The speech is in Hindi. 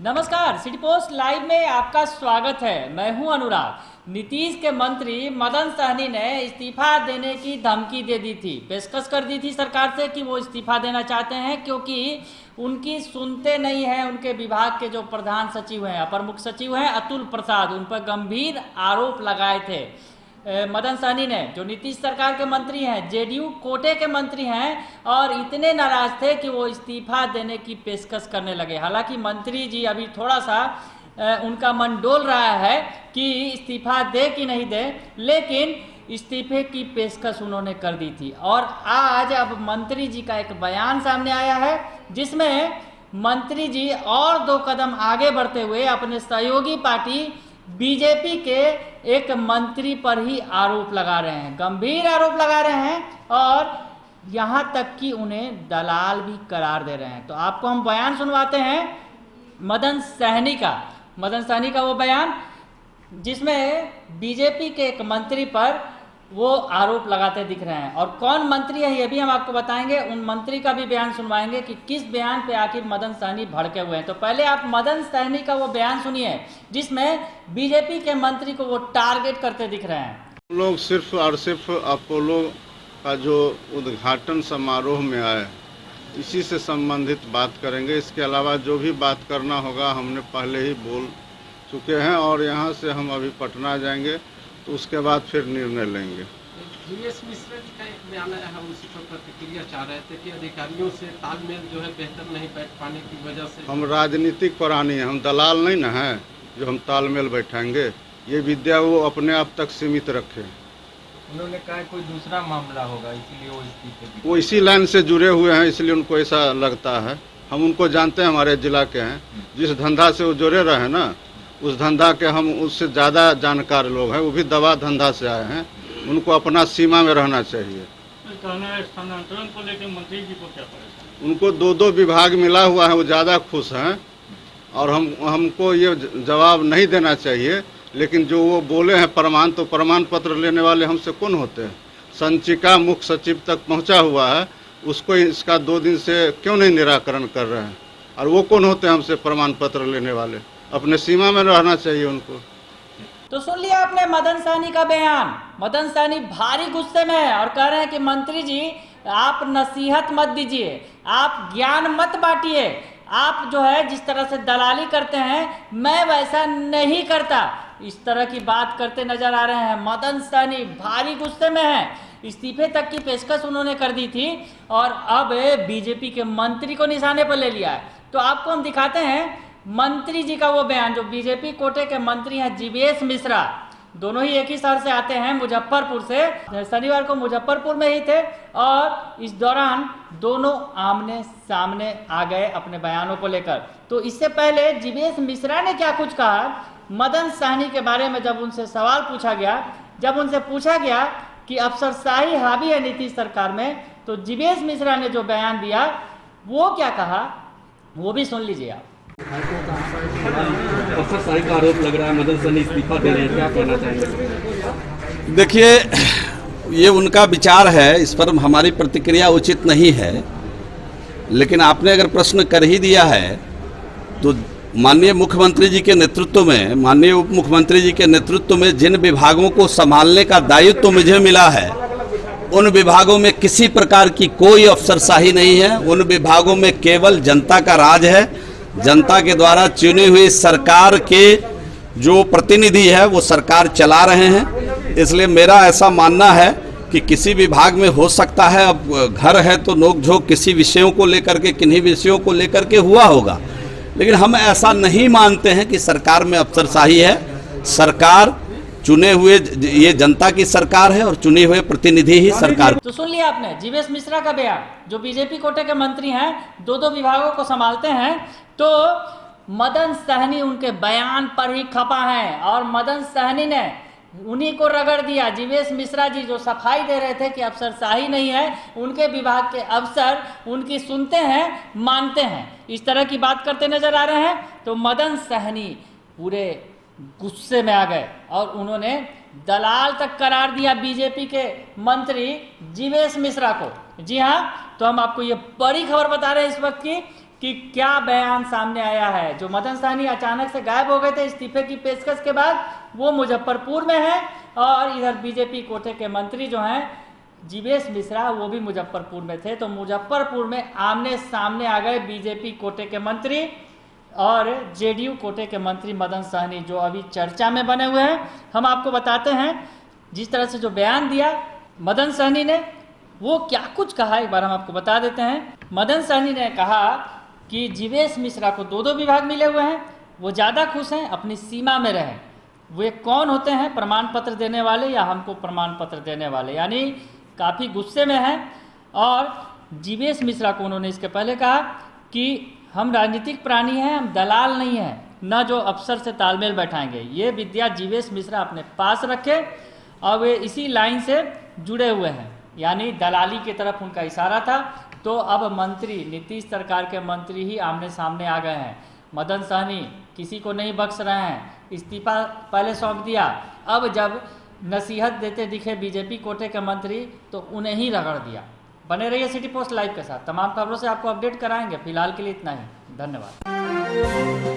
नमस्कार, सिटी पोस्ट लाइव में आपका स्वागत है। मैं हूं अनुराग। नीतीश के मंत्री मदन सहनी ने इस्तीफा देने की धमकी दे दी थी, पेशकश कर दी थी सरकार से कि वो इस्तीफा देना चाहते हैं क्योंकि उनकी सुनते नहीं हैं। उनके विभाग के जो प्रधान सचिव हैं, अपर मुख्य सचिव हैं अतुल प्रसाद, उन पर गंभीर आरोप लगाए थे मदन सहनी ने, जो नीतीश सरकार के मंत्री हैं, जेडीयू कोटे के मंत्री हैं, और इतने नाराज थे कि वो इस्तीफा देने की पेशकश करने लगे। हालांकि मंत्री जी अभी थोड़ा सा उनका मन डोल रहा है कि इस्तीफा दे कि नहीं दे, लेकिन इस्तीफे की पेशकश उन्होंने कर दी थी। और आज अब मंत्री जी का एक बयान सामने आया है जिसमें मंत्री जी और 2 कदम आगे बढ़ते हुए अपने सहयोगी पार्टी बीजेपी के एक मंत्री पर ही आरोप लगा रहे हैं, गंभीर आरोप लगा रहे हैं, और यहां तक कि उन्हें दलाल भी करार दे रहे हैं। तो आपको हम बयान सुनवाते हैं मदन सहनी का वो बयान जिसमें बीजेपी के एक मंत्री पर वो आरोप लगाते दिख रहे हैं। और कौन मंत्री है ये भी हम आपको बताएंगे, उन मंत्री का भी बयान सुनवाएंगे कि किस बयान पे आखिर मदन सहनी भड़के हुए हैं। तो पहले आप मदन सहनी का वो बयान सुनिए जिसमें बीजेपी के मंत्री को वो टारगेट करते दिख रहे हैं। लोग सिर्फ और सिर्फ अपोलो का जो उद्घाटन समारोह में आए, इसी से संबंधित बात करेंगे। इसके अलावा जो भी बात करना होगा हमने पहले ही बोल चुके हैं, और यहाँ से हम अभी पटना जाएंगे तो उसके बाद फिर निर्णय लेंगे। जीएस मिश्रा जी का एक बयान है, हम उसी पर प्रतिक्रिया चाह रहे थे कि अधिकारियों से तालमेल जो है बेहतर नहीं बैठ पाने की वजह से। हम राजनीतिक प्राणी हैं, हम दलाल नहीं ना हैं जो हम तालमेल बैठाएंगे। ये विद्या वो अपने आप तक सीमित रखे। उन्होंने कहा कोई दूसरा मामला होगा इसीलिए वो इस्तीफे। वो इसी लाइन से जुड़े हुए हैं इसलिए उनको ऐसा लगता है। हम उनको जानते हैं, हमारे जिला के हैं, जिस धंधा से वो जुड़े रहे ना उस धंधा के हम उससे ज़्यादा जानकार लोग हैं। वो भी दवा धंधा से आए हैं, उनको अपना सीमा में रहना चाहिए। स्थानांतरण को लेकर मंत्री जी को क्या परेशानी? उनको 2 विभाग मिला हुआ है, वो ज़्यादा खुश हैं, और हमको ये जवाब नहीं देना चाहिए। लेकिन जो वो बोले हैं प्रमाण, तो प्रमाण पत्र लेने वाले हमसे कौन होते हैं? संचिका मुख्य सचिव तक पहुंचा हुआ है, उसको इसका 2 दिन से क्यों नहीं निराकरण कर रहे हैं? और वो कौन होते हैं हमसे प्रमाण पत्र लेने वाले? अपने सीमा में रहना चाहिए उनको। तो सुन लिया आपने मदन सहनी का बयान। मदन सहनी भारी गुस्से में है और कह रहे हैं कि मंत्री जी आप नसीहत मत दीजिए, आप ज्ञान मत बांटिए, आप जो है जिस तरह से दलाली करते हैं मैं वैसा नहीं करता। इस तरह की बात करते नजर आ रहे हैं। मदन सहनी भारी गुस्से में है, इस्तीफे तक की पेशकश उन्होंने कर दी थी और अब बीजेपी के मंत्री को निशाने पर ले लिया है। तो आपको हम दिखाते हैं मंत्री जी का वो बयान, जो बीजेपी कोटे के मंत्री हैं जीवेश मिश्रा, दोनों ही एक ही शहर से आते हैं, मुजफ्फरपुर से। शनिवार को मुजफ्फरपुर में ही थे और इस दौरान दोनों आमने सामने आ गए अपने बयानों को लेकर। तो इससे पहले जीवेश मिश्रा ने क्या कुछ कहा मदन सहनी के बारे में, जब उनसे सवाल पूछा गया, जब उनसे पूछा गया कि अफसरशाही हावी है नीतीश सरकार में, तो जीवेश मिश्रा ने जो बयान दिया वो क्या कहा वो भी सुन लीजिए आप। अफसरशाही का आरोप लग रहा है, मदन सहनी इस्तीफा दे रहे हैं, क्या कहना चाहेंगे? देखिए, ये उनका विचार है, इस पर हमारी प्रतिक्रिया उचित नहीं है। लेकिन आपने अगर प्रश्न कर ही दिया है तो माननीय मुख्यमंत्री जी के नेतृत्व में, माननीय उप मुख्यमंत्री जी के नेतृत्व में जिन विभागों को संभालने का दायित्व तो मुझे मिला है, उन विभागों में किसी प्रकार की कोई अफसरशाही नहीं है। उन विभागों में केवल जनता का राज है। जनता के द्वारा चुनी हुई सरकार के जो प्रतिनिधि है वो सरकार चला रहे हैं। इसलिए मेरा ऐसा मानना है कि किसी विभाग में हो सकता है, अब घर है तो नोकझोंक किसी विषयों को लेकर के, किन्हीं विषयों को लेकर के हुआ होगा, लेकिन हम ऐसा नहीं मानते हैं कि सरकार में अफसरशाही है। सरकार चुने हुए, ये जनता की सरकार है और चुने हुए प्रतिनिधि ही सरकार। तो सुन लिया आपने जीवेश मिश्रा का बयान, जो बीजेपी कोटे के मंत्री हैं, 2 विभागों को संभालते हैं। तो मदन सहनी उनके बयान पर ही खपा है और मदन सहनी ने उन्हीं को रगड़ दिया। जीवेश मिश्रा जी जो सफाई दे रहे थे कि अफसरशाही नहीं है, उनके विभाग के अफसर उनकी सुनते हैं, मानते हैं, इस तरह की बात करते नजर आ रहे हैं। तो मदन सहनी पूरे गुस्से में आ गए और उन्होंने दलाल तक करार दिया बीजेपी के मंत्री जीवेश मिश्रा को। जी हाँ, तो हम आपको ये बड़ी खबर बता रहे हैं इस वक्त की कि क्या बयान सामने आया है। जो मदन सहनी अचानक से गायब हो गए थे इस्तीफे की पेशकश के बाद, वो मुजफ्फरपुर में है, और इधर बीजेपी कोटे के मंत्री जो हैं जीवेश मिश्रा, वो भी मुजफ्फरपुर में थे। तो मुजफ्फरपुर में आमने सामने आ गए बीजेपी कोटे के मंत्री और जेडीयू कोटे के मंत्री मदन सहनी, जो अभी चर्चा में बने हुए हैं। हम आपको बताते हैं जिस तरह से जो बयान दिया मदन सहनी ने, वो क्या कुछ कहा एक बार हम आपको बता देते हैं। मदन सहनी ने कहा कि जीवेश मिश्रा को 2 विभाग मिले हुए हैं, वो ज़्यादा खुश हैं, अपनी सीमा में रहें। वे कौन होते हैं, प्रमाण पत्र देने वाले या हमको प्रमाण पत्र देने वाले, यानी काफ़ी गुस्से में हैं। और जीवेश मिश्रा को उन्होंने इसके पहले कहा कि हम राजनीतिक प्राणी हैं, हम दलाल नहीं हैं, न जो अफसर से तालमेल बैठाएंगे। ये विद्या जीवेश मिश्रा अपने पास रखे और वे इसी लाइन से जुड़े हुए हैं, यानी दलाली की तरफ उनका इशारा था। तो अब मंत्री, नीतीश सरकार के मंत्री ही आमने सामने आ गए हैं। मदन सहनी किसी को नहीं बख्श रहे हैं, इस्तीफा पहले सौंप दिया, अब जब नसीहत देते दिखे बीजेपी कोटे के मंत्री तो उन्हें ही रगड़ दिया। बने रहिए सिटी पोस्ट लाइव के साथ, तमाम खबरों से आपको अपडेट कराएंगे। फिलहाल के लिए इतना ही, धन्यवाद।